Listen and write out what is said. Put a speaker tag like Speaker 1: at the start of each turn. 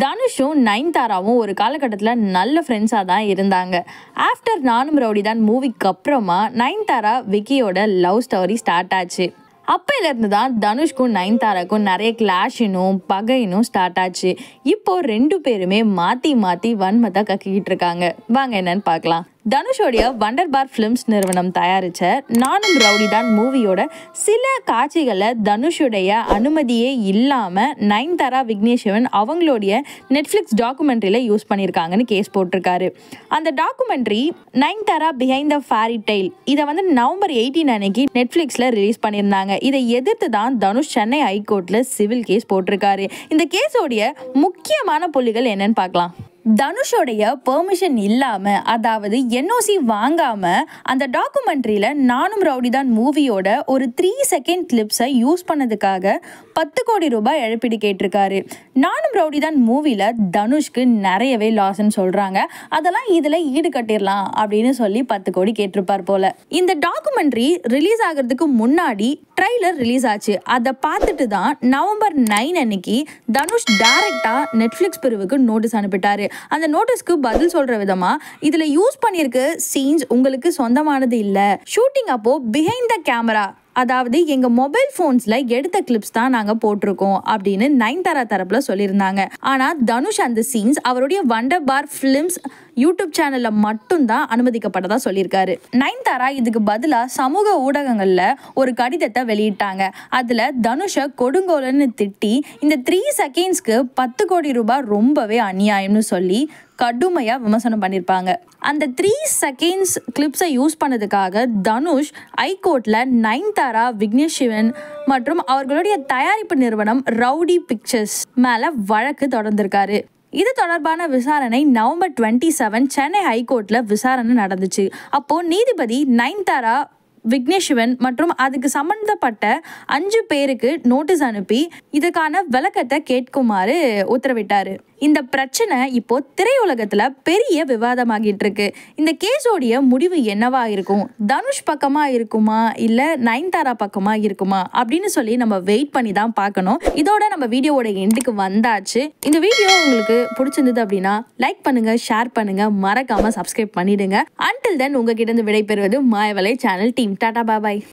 Speaker 1: தனுஷும் நயன்தாராவும் ஒரு காலகட்டத்தில் நல்ல ஃப்ரெண்ட்ஸாக தான் இருந்தாங்க. ஆஃப்டர் நானும் ரவுடி தான் மூவிக்கு அப்புறமா நயன்தாரா விக்கியோட லவ் ஸ்டோரி ஸ்டார்ட் ஆச்சு. அப்பையிலேருந்து தான் தனுஷ்க்கும் நயன்தாராக்கும் நிறைய கிளாஷினும் பகையினும் ஸ்டார்ட் ஆச்சு. இப்போ 2 பேருமே மாற்றி மாற்றி வன்மத்தை கக்கிக்கிட்டு இருக்காங்க. வாங்க என்னன்னு பார்க்கலாம். தனுஷோடைய வண்டர் பார் ஃபிலிம்ஸ் நிறுவனம் தயாரித்த நானும் ரவுடி தான் மூவியோட சில காட்சிகளை தனுஷுடைய அனுமதியே இல்லாமல் நயன்தாரா விக்னேஷ்வன் அவங்களுடைய நெட்ஃப்ளிக்ஸ் டாக்குமெண்ட்ரியில் யூஸ் பண்ணியிருக்காங்கன்னு கேஸ் போட்டிருக்காரு. அந்த documentary Nayanthara behind the fairy tale இதை நவம்பர் 18 அன்னைக்கு நெட்ஃப்ளிக்ஸில் ரிலீஸ் பண்ணியிருந்தாங்க. இதை எதிர்த்து தான் தனுஷ் சென்னை ஹைகோர்ட்டில் சிவில் கேஸ் போட்டிருக்காரு. இந்த கேஸோடைய முக்கியமான புள்ளிகள் என்னன்னு பார்க்கலாம். தனுஷோடைய பெர்மிஷன் இல்லாமல், அதாவது என்ஓசி வாங்காமல் அந்த டாக்குமெண்ட்ரியில் நானும் ரவுடி தான் மூவியோட ஒரு 3 செகண்ட் கிளிப்ஸை யூஸ் பண்ணதுக்காக 10 கோடி ரூபாய் இழப்பீடு கேட்டிருக்காரு. நானும் ரவுடி தான் மூவியில் தனுஷ்க்கு நிறையவே லாஸ்ன்னு சொல்கிறாங்க. அதெல்லாம் இதில் ஈடு கட்டிடலாம் அப்படின்னு சொல்லி 10 கோடி கேட்டிருப்பார் போல. இந்த டாக்குமெண்ட்ரி ரிலீஸ் ஆகிறதுக்கு முன்னாடி ட்ரைலர் ரிலீஸ் ஆச்சு. அதை பார்த்துட்டு தான் நவம்பர் 9 அன்னைக்கு தனுஷ் டைரக்டாக நெட்ஃப்ளிக்ஸ் பிரிவுக்கு நோட்டீஸ் அனுப்பிட்டாரு. அந்த நோட்டீஸ்க்கு பதில் சொல்ற விதமா இதுல யூஸ் பண்ணியிருக்க சீன்ஸ் உங்களுக்கு சொந்தமானது இல்ல, ஷூட்டிங் அப்போ பிஹைண்ட் த கேமரா, அதாவது எங்க மொபைல் போன்ஸ்ல எடுத்த கிளிப்ஸ் தான் நாங்க போட்டிருக்கோம் அப்படின்னு நயன்தாரா தரப்புல சொல்லியிருந்தாங்க. ஆனா தனுஷ் அந்த சீன்ஸ் அவருடைய வண்டர் பார் ஃபிலிம்ஸ் யூடியூப் சேனல்ல மட்டும்தான் அனுமதிக்கப்பட்டதா சொல்லியிருக்காரு. நயன்தாரா இதுக்கு பதிலா சமூக ஊடகங்கள்ல ஒரு கடிதத்தை வெளியிட்டாங்க. அதுல தனுஷை கொடுங்கோலன்னு திட்டி இந்த 3 செகண்ட்ஸ்க்கு 10 கோடி ரூபாய் ரொம்பவே அநியாயம்னு சொல்லி கடுமையா விமர்சனம் பண்ணியிருப்பாங்க. அந்த 3 செகண்ட்ஸ் கிளிப்ஸை யூஸ் பண்ணதுக்காக தனுஷ் ஹைகோர்ட்ல நயன்தாரா, விக்னேஷ்வன் மற்றும் அவர்களுடைய தயாரிப்பு நிறுவனம் ரவுடி பிக்சர்ஸ் மேல வழக்கு தொடர்ந்திருக்காரு. இது தொடர்பான விசாரணை நவம்பர் 27 சென்னை ஹைகோர்ட்ல விசாரணை நடந்துச்சு. அப்போ நீதிபதி நயன்தாரா, விக்னேஷ்வன் மற்றும் அதுக்கு சம்பந்தப்பட்ட 5 பேருக்கு நோட்டீஸ் அனுப்பி இதுக்கான விளக்கத்தை கேட்குமாறு உத்தரவிட்டாரு. இந்த பிரச்சனை இப்போ திரையுலகத்துல பெரிய விவாதமாகிட்டு இருக்கு. இந்த கேஸோடைய முடிவு என்னவா இருக்கும்? தனுஷ் பக்கமா இருக்குமா இல்ல நயன்தாரா பக்கமா இருக்குமா அப்படின்னு சொல்லி நம்ம வெயிட் பண்ணி தான் பார்க்கணும். இதோட நம்ம வீடியோவோட எண்டுக்கு வந்தாச்சு. இந்த வீடியோ உங்களுக்கு பிடிச்சிருந்தது அப்படின்னா லைக் பண்ணுங்க, ஷேர் பண்ணுங்க, மறக்காம சப்ஸ்கிரைப் பண்ணிடுங்க. அன்டில் தென் உங்ககிட்ட இருந்து விடைபெறுவது மாயவலை சேனல் டீம். டாடா, பாய்.